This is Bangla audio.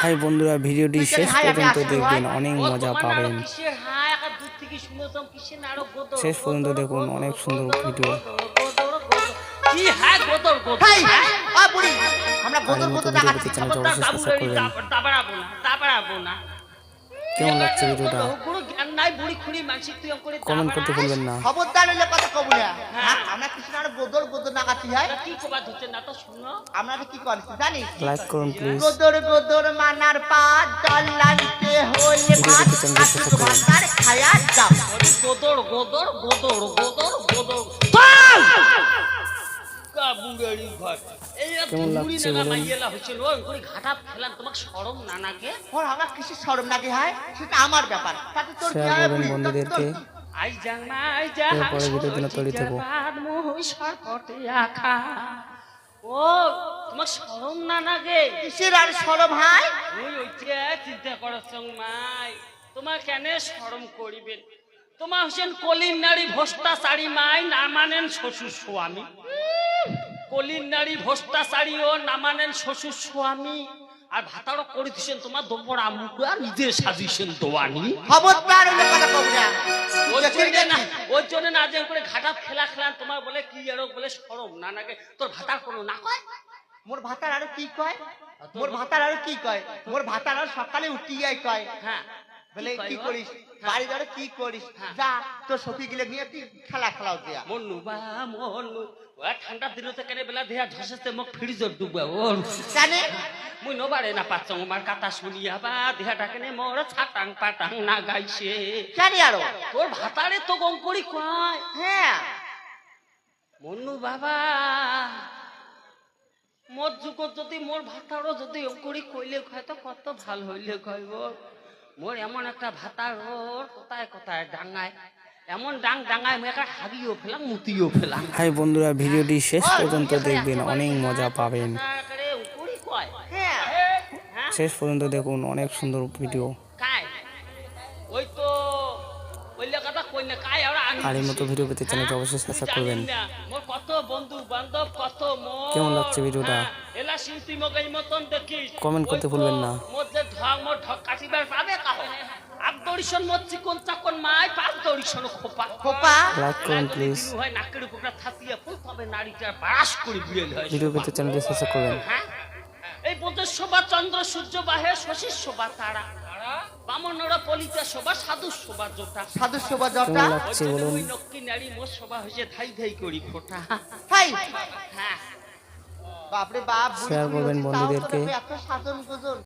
হাই বন্ধুরা, ভিডিওটি শেষ পর্যন্ত দেখবেন, অনেক মজা পাবেন। শেষ পর্যন্ত দেখুন, অনেক সুন্দর ভিডিও। আগের মতো ভিডিও পেতে চ্যানেলটি অবশ্যই সাবস্ক্রাইব করবেন। কেমন লাগছে ভিডিওটা কমেন্ট করতে ভুলবেন না। খবরদার হইলে কথা কব না। আমরা কিছু না গোদর গোদর নাগাছি হয় কি কবা ধরছে না তো শুনো। আমরা কি করছি জানিস? লাইক করুন প্লিজ। গোদর গোদর মানার পাত দলানতে হইলে ভাত ভাতার খায়া যাও। গোদর গোদর গোদর গোদর গোদর কাবুড়ারি ভাত। এই কেমন লাগছে বলুন? মাইয়েলা হইছিল ওই করে ঘাটা ফেলান, তোমাকে শরম না নাগে? ওর আমার কিছু শরম লাগে হয়, সেটা আমার ব্যাপার। তাতে তোর কি শেয়ার হয় করবেন বুড়ি? বন্ধুদেরকে। আই জামাই যা পরে ভিডিওর জন্য তৈরি থেকো। মুই সরপটে আখা। ও তোমার শরম না নাগে? কিসের আর শরম হয়? ওই ওইটা চিন্তা করছ মাই, তোমার কেন শরম করিবেন? তোমার হোসেন কলির নারী ভ্রষ্টাচারী মাই, না মানেন শ্বশুর স্বামী। কলির নারী ভ্রষ্টাচারী ও না মানেন শ্বশুর স্বামী। আর ভাতারও করে দিছেন তোমার দোবর আমুকা, নিজে সাজিয়েছেন দোয়ানি। খবরদার হইলে কথা কব না। ওই জন্য না যে করে ঘাটা ফেলা খেলান, তোমার বলে কি আর বলে শরম না নাগে? তোর ভাতার কোনো না কয়? মোর ভাতার আর কি কয়? মোর ভাতার আর কি কয়? মোর ভাতার আর সকালে উঠিয়াই কয়, হ্যাঁ বলে কি করিস বাড়ি ধরে কি করিস, যা তোর সখী গিলে নিয়ে তুই খেলা খেলাও দিয়া। মনু বা মনু ঠান্ডা দিনতে কেন বেলা দেহা ঝসেছে মুখ ফ্রিজর ডুবা ওর জানে মুই নবারে না পাচ্ছ আমার কথা শুনিয়া বা দেহাটা কেনে মোর ছাটাং পাটাং না গাইছে জানি আরো তোর ভাতারে তো গম করি কয়। হ্যাঁ মনু বাবা মোর যুগত যদি মোর ভাতারও যদি অঙ্কুরি কইলে কয় তো কত ভাল হইলে কইব। মোর এমন একটা ভাতার ওর কোথায় কোথায় ডাঙায়, এমন ডাং ডাঙায় মেয়েটা হাবিও ফেলাম মুতিও ফেলাম। হাই বন্ধুরা, ভিডিওটি শেষ পর্যন্ত দেখবেন, অনেক মজা পাবেন। হ্যাঁ শেষ পর্যন্ত দেখুন, অনেক সুন্দর ভিডিও। ওই তো ওই লেখাটা কই না কাই আর আগের মতো ভিডিও পেতে চ্যানেলটি অবশ্যই সাবস্ক্রাইব করবেন। মোর কত বন্ধু বান্ধব কত মোর কেমন লাগছে ভিডিওটা এলা শিল্পী মগের মতন দেখিস কমেন্ট করতে ভুলবেন না। মোর যে মোর ঢক কাটিবার পাবে কাহ আবদরিশন মোর চিকন চাকন মাই পাঁচ দরিশন খোপা খোপা লাইক করুন প্লিজ। হয় নাকের উপর থাপিয়া ফুল তবে নারীটা বাস করে বিয়েল হয়। ভিডিও পেতে চ্যানেলটি সাবস্ক্রাইব করবেন। হ্যাঁ এই বোধের শোভা চন্দ্র সূর্য বাহে শশীর শোভা তারা বামনরা পলিতা শোভা সাধু শোভা জোটা সাধু শোভা জটা। কেমন লাগছে বলুন? ওই নক্কি নারী মোর শোভা হয়েছে ধাই ধাই করি ফোটা। হাই হ্যাঁ বাপরে বাপ, শেয়ার করবেন বন্ধুদেরকে। এত সাধন গুজন।